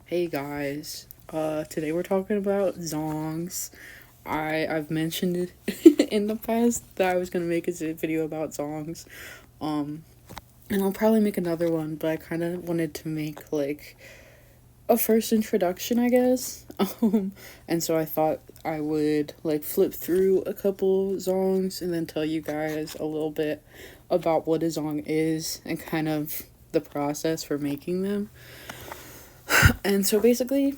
Hey guys, today we're talking about zongs. I've mentioned it in the past that I was gonna make a video about zongs. Um, and I'll probably make another one, but I kind of wanted to make like a first introduction, I guess. And so I thought I would like flip through a couple zongs and then tell you guys a little bit about what a zong is and kind of the process for making them. And so basically,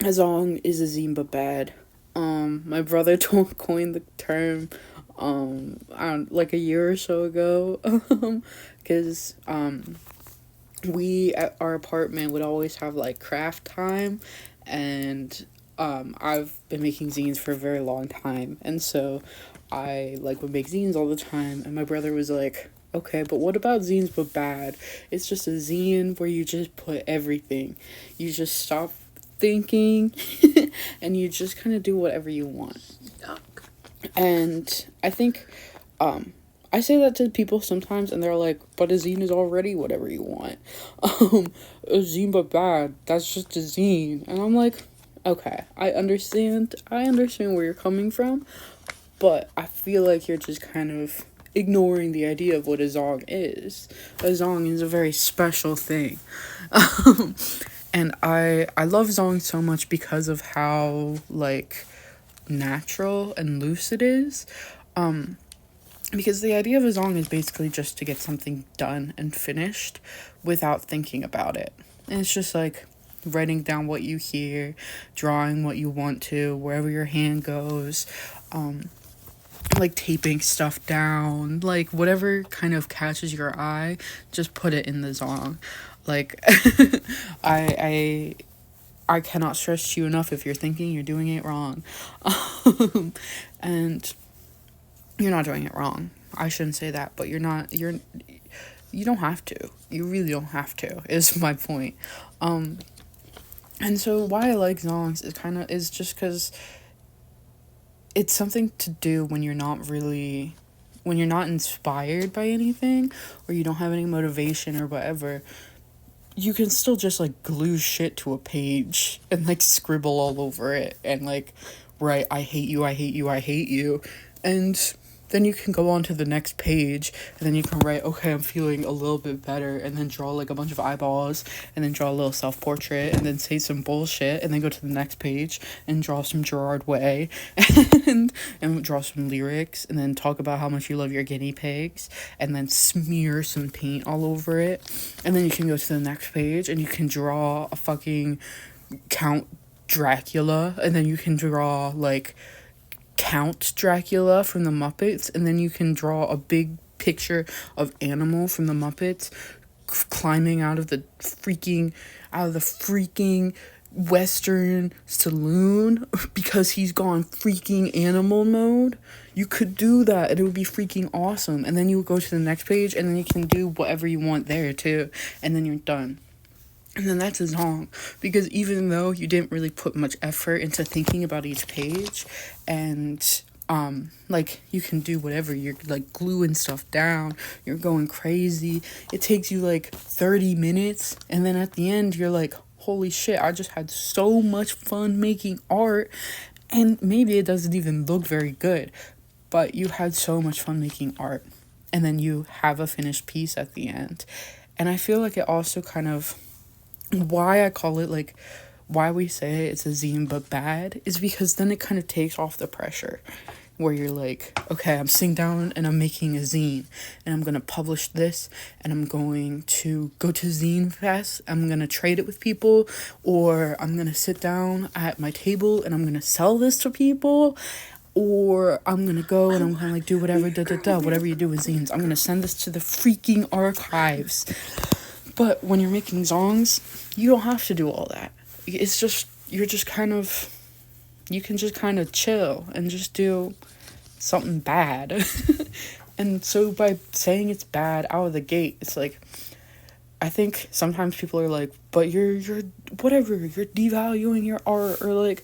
a zong is a zine but bad. My brother coined the term, I don't like a year or so ago, because we at our apartment would always have like craft time, and I've been making zines for a very long time, and so I like would make zines all the time, and my brother was like, okay, but what about zines but bad? It's just a zine where you just put everything. You just stop thinking and you just kind of do whatever you want. And I think I say that to people sometimes and they're like, but a zine is already whatever you want. A zine but bad, that's just a zine. And I'm like, okay, I understand where you're coming from, but I feel like you're just kind of ignoring the idea of what a zong is. A zong is a very special thing. And I love zong so much because of how like natural and loose it is. Because the idea of a zong is basically just to get something done and finished without thinking about it. And it's just like writing down what you hear, drawing what you want to, wherever your hand goes, like taping stuff down, like whatever kind of catches your eye, just put it in the zong. Like I I cannot stress you enough, if you're thinking, you're doing it wrong. And you're not doing it wrong. I shouldn't say that, but you don't have to. You really don't have to, is my point. And so why I like zongs is just because it's something to do when you're not inspired by anything, or you don't have any motivation or whatever. You can still just like glue shit to a page and like scribble all over it and like write, I hate you, I hate you, I hate you. And then you can go on to the next page and then you can write, okay, I'm feeling a little bit better, and then draw like a bunch of eyeballs and then draw a little self-portrait and then say some bullshit and then go to the next page and draw some Gerard Way and draw some lyrics and then talk about how much you love your guinea pigs and then smear some paint all over it. And then you can go to the next page and you can draw a fucking Count Dracula, and then you can draw like Count Dracula from the Muppets, and then you can draw a big picture of Animal from the Muppets climbing out of the freaking Western saloon because he's gone freaking animal mode. You could do that and it would be freaking awesome. And then you would go to the next page and then you can do whatever you want there too, and then you're done. And then that's a zong, because even though you didn't really put much effort into thinking about each page, and like you can do whatever, you're like gluing stuff down, you're going crazy, it takes you like 30 minutes, and then at the end you're like, holy shit, I just had so much fun making art. And maybe it doesn't even look very good, but you had so much fun making art, and then you have a finished piece at the end. And I feel like it also kind of, why I call it like, why we say it's a zine but bad, is because then it kind of takes off the pressure, where you're like, okay, I'm sitting down and I'm making a zine and I'm gonna publish this and I'm going to go to Zine Fest, I'm gonna trade it with people, or I'm gonna sit down at my table and I'm gonna sell this to people, or I'm gonna go and I'm gonna like do whatever, whatever you do with zines, I'm gonna send this to the freaking archives. But when you're making zongs, you don't have to do all that. It's just, you can just kind of chill and just do something bad. And so by saying it's bad out of the gate, it's like, I think sometimes people are like, but you're whatever, you're devaluing your art, or like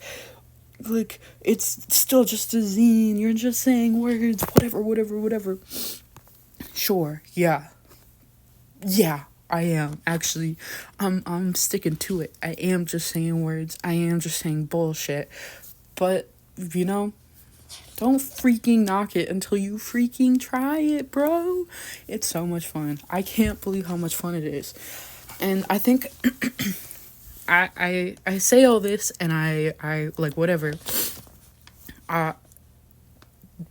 it's still just a zine, you're just saying words, whatever. Sure, yeah, I am actually. I'm sticking to it. I am just saying words. I am just saying bullshit. But you know, don't freaking knock it until you freaking try it, bro. It's so much fun. I can't believe how much fun it is. And I think I say all this and I like whatever.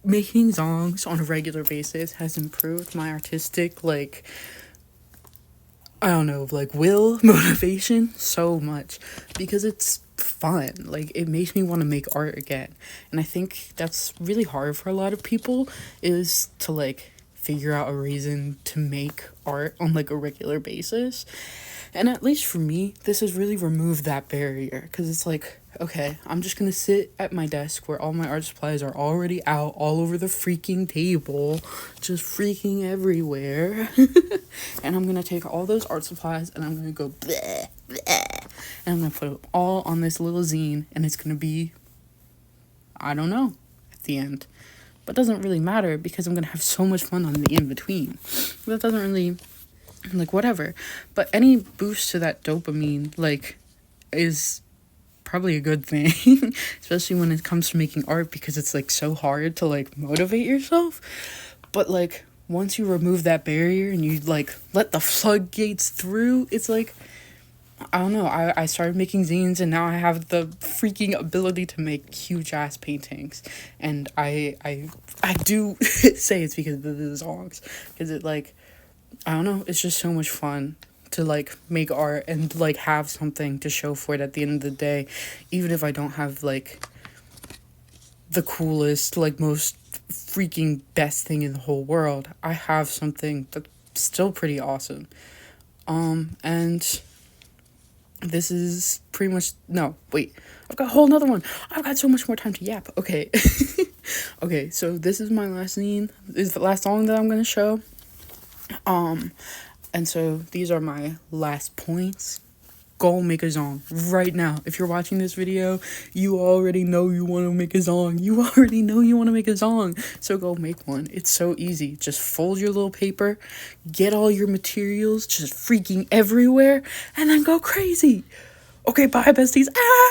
Making zongs on a regular basis has improved my artistic like I don't know, like will, motivation so much because it's fun. Like it makes me want to make art again. And I think that's really hard for a lot of people is to like figure out a reason to make art on like a regular basis. And at least for me, this has really removed that barrier because it's like, okay, I'm just gonna sit at my desk where all my art supplies are already out all over the freaking table, just freaking everywhere. And I'm gonna take all those art supplies and I'm gonna go bleh, bleh, and I'm gonna put it all on this little zine and it's gonna be, I don't know, at the end. But it doesn't really matter because I'm gonna have so much fun on the in between. That doesn't really like whatever, but any boost to that dopamine like is probably a good thing. Especially when it comes to making art because it's like so hard to like motivate yourself. But like once you remove that barrier and you like let the floodgates through, it's like I don't know, I started making zines and now I have the freaking ability to make huge ass paintings. And I do say it's because of the zongs, because it like I don't know, it's just so much fun to like make art and like have something to show for it at the end of the day, even if I don't have like the coolest, like most freaking best thing in the whole world. I have something that's still pretty awesome. And this is pretty much no, wait. I've got a whole nother one. I've got so much more time to yap. Okay. Okay, so this is my last zine. This is the last song that I'm gonna show. And so these are my last points. Go make a zong right now. If you're watching this video, you already know you want to make a zong. You already know you want to make a zong. So go make one. It's so easy. Just fold your little paper, get all your materials just freaking everywhere, and then go crazy. Okay, bye, besties. Ah!